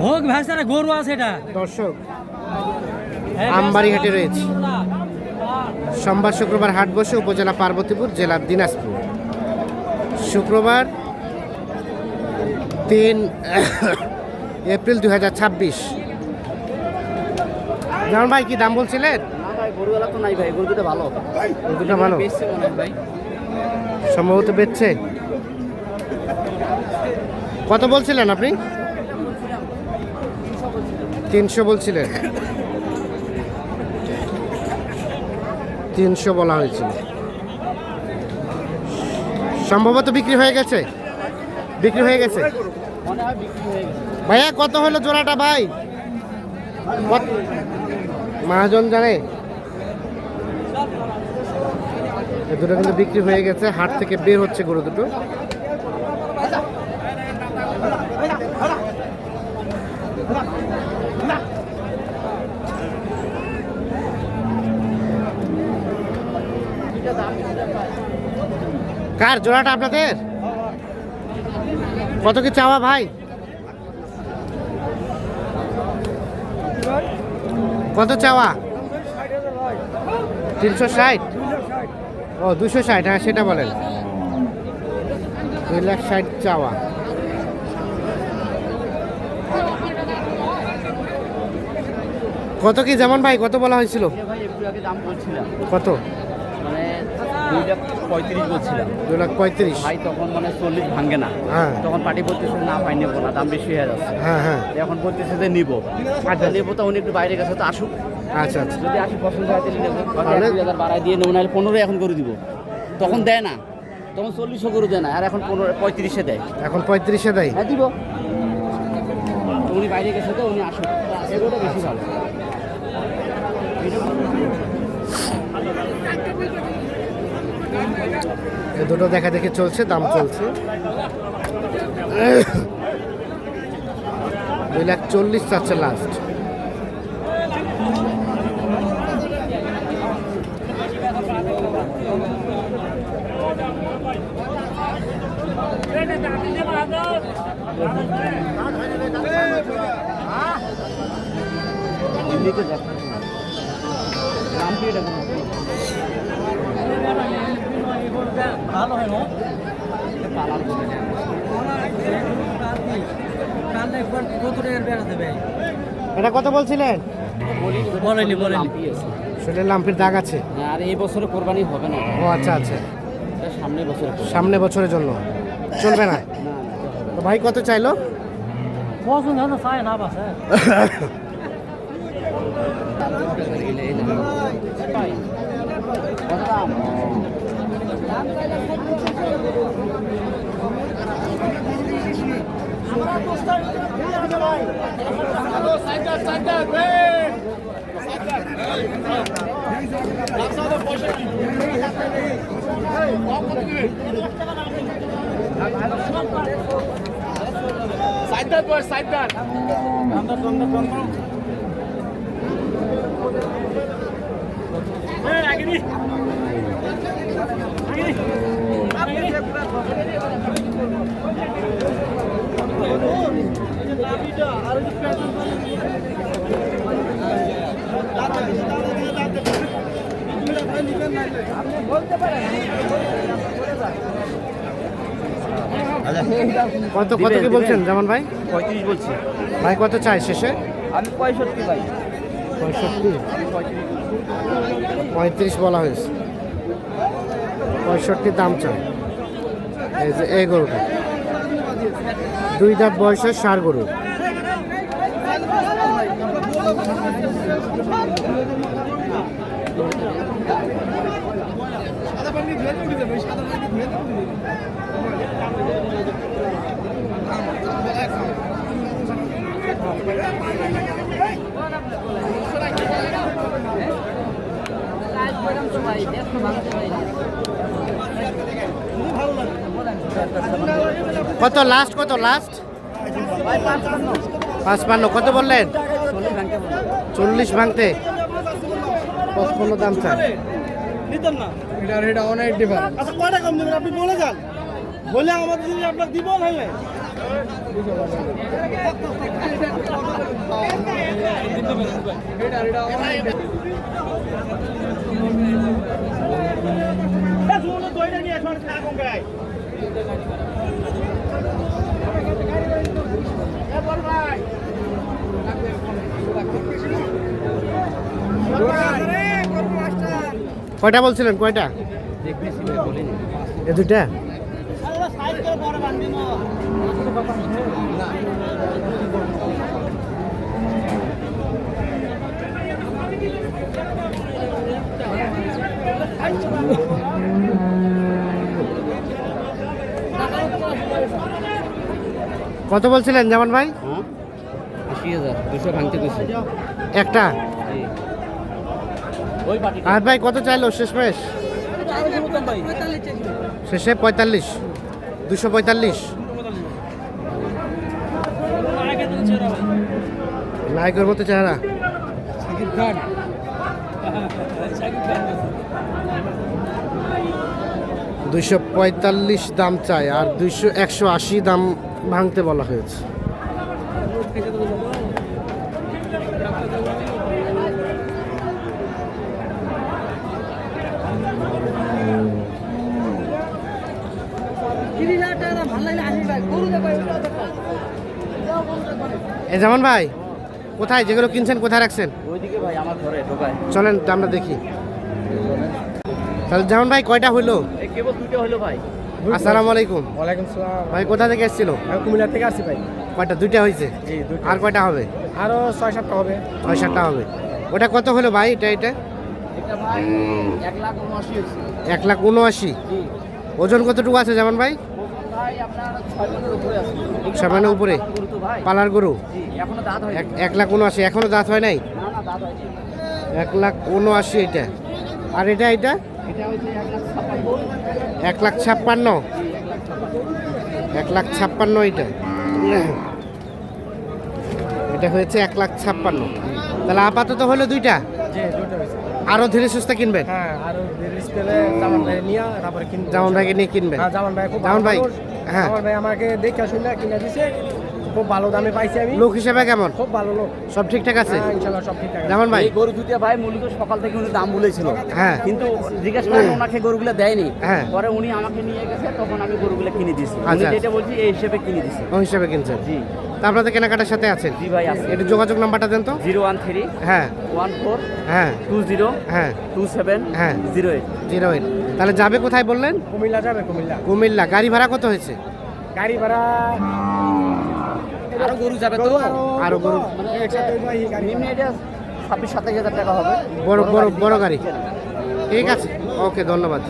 হোক ভাইসারা গরু আছে এটা দর্শক আমবাড়ি হাটে রয়েছে। সোমবার শুক্রবার হাট বসে উপজেলা পার্বতীপুর, জেলা দিনাজপুর। শুক্রবার 3 এপ্রিল 2026। যেমন ভাই কি দাম বলছিলেন? গরুগুলা তো নাই ভাই, গরু দুটো ভালো, গরু দুটো ভালো বেচছে মনে হয় ভাই। সম্ভবত বেচছে। কত বলছিলেন আপনি? 300 বলছিলেন। 300 বলা হয়েছিল। সম্ভবত বিক্রি হয়ে গেছে। বিক্রি হয়ে গেছে মনে হয় বিক্রি হয়ে গেছে। ভাইয়া কত হলো জোড়াটা ভাই? মহাজন জানে। এ দুটো কিন্তু বিক্রি হয়ে গেছে, হাট থেকে বের হচ্ছে গরু দুটো। কার জোড়াটা আপনাদের? কত কি চাওয়া ভাই? কত চাওয়া? 360। ও 260, হ্যাঁ সেটা বলেন। 2,60,000 চাওয়া। কত কি যেমন ভাই, কত বলা হয়েছিল? ভাই একটু আগে দাম বলছিলাম, কত? মানে 2,35,000 বলছিলাম। 2,35,000। ভাই তখন মানে 40 ভাঙে না, হ্যাঁ তখন পার্টি বলতেছে না ভাই নেবো না, দাম বেশি হয়ে যাচ্ছে। হ্যাঁ হ্যাঁ এখন বলতেছে যে নিবো। আচ্ছা নেবো তো উনি একটু বাইরে গেছে, তো আসুক, আচ্ছা আচ্ছা। যদি আসি পছন্দ হয় তাহলে নেবো। তাহলে 2,000 বাড়ায় দিয়ে নেবো, নাহলে 15 এখন করে দিব। তখন দেয় না, তখন 40 করে দেয় না, আর এখন 35 দেয়। এখন 35-এ দেয়। হ্যাঁ দিব। তো উনি বাইরে গেছে, তো উনি আসুক, এগুলোটা বেশি ভালো। এ দুটো দেখা দেখে চলছে, দাম চলছে। 2,40,000 চাচ্ছে লাস্ট। এমনিতে দেখা দাম কি এটা ভালো হয় না পালার করে এটা কত বলছিলেন? বলেনি শরীরে লাম্পির দাগ আছে। আর এই বছরে কোরবানি হবে না। ও আচ্ছা আচ্ছা, এটা সামনের বছরে করবে। সামনে বছরের জন্য চলবে না। তো ভাই কত চাইলো? পছন্দ হলো চাই না বাসে। কত কত কি বলছেন যেমন ভাই? 35 বলছি ভাই কত চাই শেষে? আমি 65 ভাই। 65, 35 বলা হয়েছে। 65 দাম চাই। এই যে এই গরুটা 2 দাঁত বয়সের ষাঁড় গরু। কত লাস্ট? কত লাস্ট? 55। কত বললেন? 40 ভাঙতে 55 দাম চাই। নিতেন না এটা অনেক ডিফারেন্স। আচ্ছা কয়টা কম দেবেন আপনি বলে যান, বলে আমাদের যদি আপনাকে দিব না কয়টা বলছিলেন, কয়টা? এ দুইটা। কত বলছিলেন জামান ভাই? হ্যাঁ ৮০,০০০ 200 ভাঙতে কইছি একটা। ওই পাটি আর ভাই কত চাইলো শেষমেশ? শেষে 45, 245। নায়কের মতো চেহারা। 245 দাম চাই, আর 180 দাম ভাঙতে বলা হয়েছে। এ যেমন ভাই কোথায় যেগুলো কিনছেন কোথায় রাখছেন? ওইদিকে ভাই আমার ঘরে ঢোকায়। চলেন আমরা দেখি। তাহলে যেমন ভাই কয়টা হইলো? এই কেবল দুটো হলো ভাই। আসসালামু আলাইকুম। ওয়ালাইকুম সালাম। ভাই কোথা থেকে এসেছিল? আমি কুমিল্লা থেকে আসছি ভাই। কয়টা? দুইটা হয়েছে। জি, দুইটা। আর কয়টা হবে? আরো 6-7টা হবে। 6-7টা হবে। ওটা কত হলো ভাই? এটা এটা ভাই 1,79,000 হচ্ছে। 1,79,000। জি ওজন কতটুকু আছে যেমন ভাই? ওজন ভাই আপনার 6 মণের উপরে আছে। 6 মণের উপরে? গরু তো ভাই। পালার গরু। জি এখনো দাঁত হয়নি। 1,79,000 এখনো দাঁত হয় নাই? না না দাঁত হয়নি। 1,79,000 এটা। আর এটা এটা হচ্ছে 1,56,000। 1,56,000। 1,56,000 এটা। এটা হয়েছে 1,56,000। তাহলে আপাতত হলো দুইটা। জি, দুটো হয়েছে। আরো ধীরে সুস্থে কিনবেন? হ্যাঁ, আরো রিলিজ পেলে জামান ভাই নিয়ে তারপরে কিনবো। জামান ভাইকে নিয়ে কিনবেন? হ্যাঁ, জামান ভাই খুব জামান ভালো ভাই, মানুষ। হ্যাঁ। জামান ভাই আমাকে দেখে শুনে কিনে দিছে। খুব ভালো দামে পাইছি আমি। লোক হিসেবে কেমন? খুব ভালো লোক। সব ঠিকঠাক আছে? হ্যাঁ, ইনশাআল্লাহ সব ঠিকঠাক আছে। জামান ভাই, এই গরু দুটো ভাই মূলত সকাল থেকে উনি দাম বলেছিল। হ্যাঁ। কিন্তু জিজ্ঞেস করে ওনাকে গরুগুলো দেয়নি। হ্যাঁ। পরে উনি আমাকে নিয়ে গেছে, তখন আমি গরুগুলো কিনে দিয়েছি। উনি আচ্ছা। যেটা বলছি এই হিসেবে কিনে দিয়েছি। ওই হিসেবে কিনছেন? জি তা আপনাদের কেনাকাটার সাথে আছেন? জি ভাই আছে। একটু যোগাযোগ নাম্বারটা দেন তো। 013 হ্যাঁ 14 হ্যাঁ 20 হ্যাঁ 27 হ্যাঁ। 08। 08। তাহলে যাবে কোথায় বললেন? কুমিল্লা যাবে, কুমিল্লা। কুমিল্লা। গাড়ি ভাড়া কত হয়েছে? গাড়ি ভাড়া আরো গরু যাবে তো। আরো গরু একসাথে যাই গাড়ি নিম্ন এটা 26-27 হাজার টাকা হবে। বড় বড় বড় গাড়ি। ঠিক আছে, ওকে, ধন্যবাদ।